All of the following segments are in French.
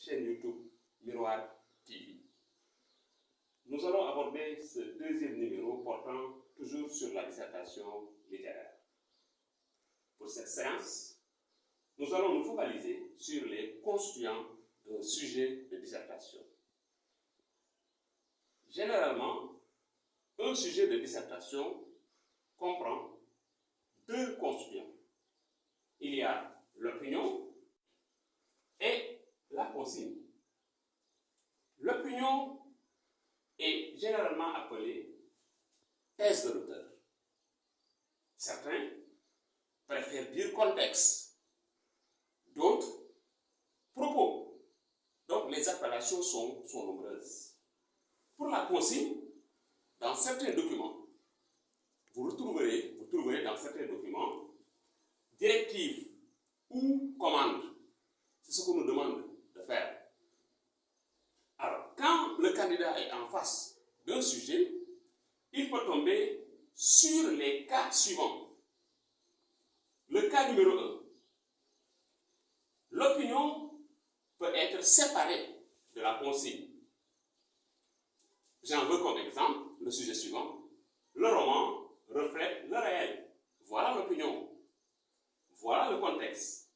chaîne YouTube Miroir TV. Nous allons aborder ce deuxième numéro portant toujours sur la dissertation littéraire. Pour cette séance, nous allons nous focaliser sur les constituants d'un sujet de dissertation. Généralement, un sujet de dissertation comprend deux constituants. Il y a l'opinion et la consigne. L'opinion est généralement appelée thèse de l'auteur. Certains préfèrent dire contexte, d'autres propos. Donc les appellations sont nombreuses. Pour la consigne, dans certains documents, vous trouverez dans certains documents directives ou commandes. C'est ce qu'on nous demande de faire. Alors, quand le candidat est en face d'un sujet, il peut tomber sur les cas suivants. Le cas numéro 1. L'opinion peut être séparée de la consigne. J'en veux comme exemple le sujet suivant. Le roman reflète le réel. Voilà l'opinion. Voilà le contexte.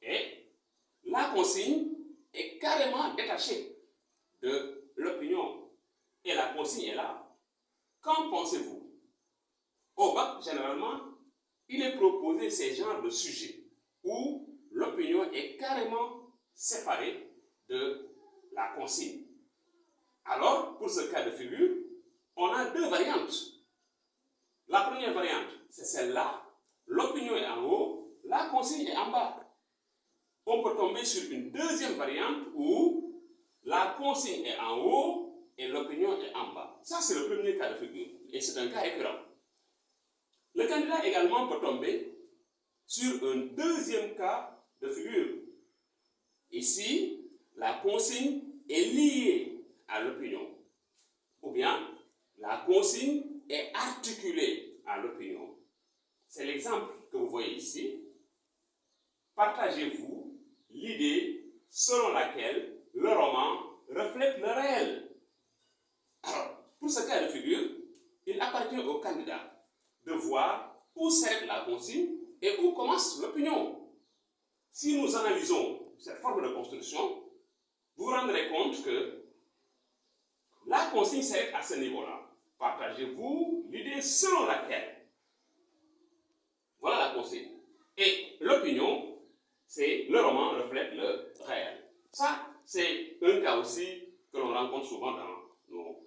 Et la consigne est carrément détachée de l'opinion. Et la consigne est là. Qu'en pensez-vous? Au bac, généralement, il est proposé ces genres de sujets où l'opinion est carrément séparée de la consigne. Alors, pour ce cas de figure, on a deux variantes. La première variante, c'est celle-là. L'opinion est en haut, la consigne est en bas. On peut tomber sur une deuxième variante où la consigne est en haut et l'opinion est en bas. Ça, c'est le premier cas de figure et c'est un cas récurrent. Le candidat également peut tomber sur un deuxième cas de figure. Ici, la consigne est liée à l'opinion. Ou bien, la consigne est articulée à l'opinion. C'est l'exemple que vous voyez ici. Partagez-vous l'idée selon laquelle le roman reflète le réel. Alors, pour ce cas de figure, il appartient au candidat de voir où s'arrête la consigne et où commence l'opinion. Si nous analysons cette forme de construction, vous vous rendrez compte que la consigne s'arrête à ce niveau-là. Partagez-vous l'idée selon laquelle. Voilà la consigne. Et l'opinion, c'est le roman reflète le réel. Ça, c'est un cas aussi que l'on rencontre souvent dans nos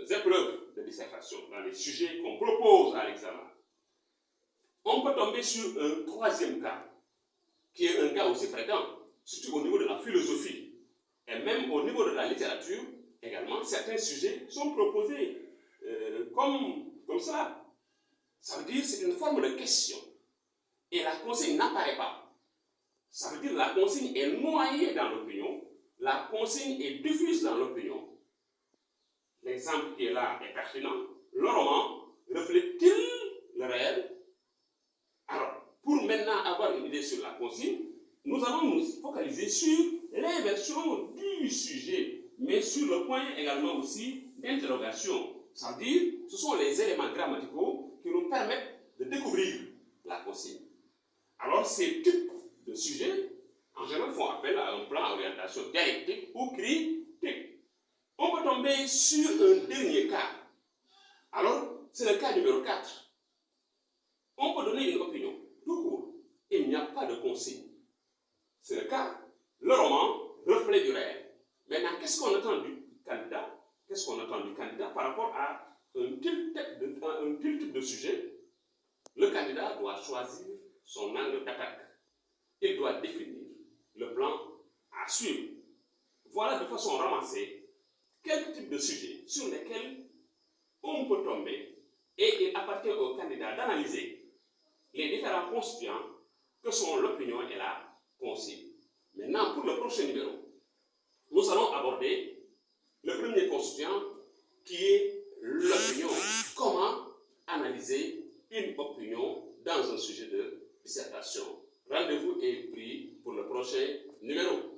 épreuves de dissertation, dans les sujets qu'on propose à l'examen. On peut tomber sur un troisième cas, qui est un cas aussi fréquent, surtout au niveau de la philosophie, et même au niveau de la littérature, également, certains sujets sont proposés comme ça. Ça veut dire que c'est une forme de question. Et la consigne n'apparaît pas. Ça veut dire que la consigne est noyée dans l'opinion, la consigne est diffuse dans l'opinion. L'exemple qui est là est pertinent. Le roman reflète-t-il le réel? Alors, pour maintenant avoir une idée sur la consigne, nous allons nous focaliser sur l'inversion du sujet, mais sur le point également aussi d'interrogation. Ça veut dire, ce sont les éléments grammaticaux qui nous permettent de découvrir la consigne. Alors, ces types de sujets, en général, font appel à un plan d'orientation dialectique ou critique. On peut tomber sur un dernier cas. Alors, c'est le cas numéro 4. On peut donner une opinion, tout court. Il n'y a pas de consigne. C'est le cas, le roman reflète du réel. Maintenant, qu'est-ce qu'on attend du candidat? Qu'est-ce qu'on attend du candidat par rapport à un tel type de sujet? Le candidat doit choisir son angle d'attaque. Il doit définir le plan à suivre. Voilà de façon ramassée quelques types de sujets sur lesquels on peut tomber et il appartient au candidat d'analyser les différents constituants que sont l'opinion et la consigne. Maintenant, pour le prochain numéro, nous allons aborder le premier constituant qui est l'opinion. Comment analyser une opinion dans un sujet de dissertation? Rendez-vous est pris pour le prochain numéro.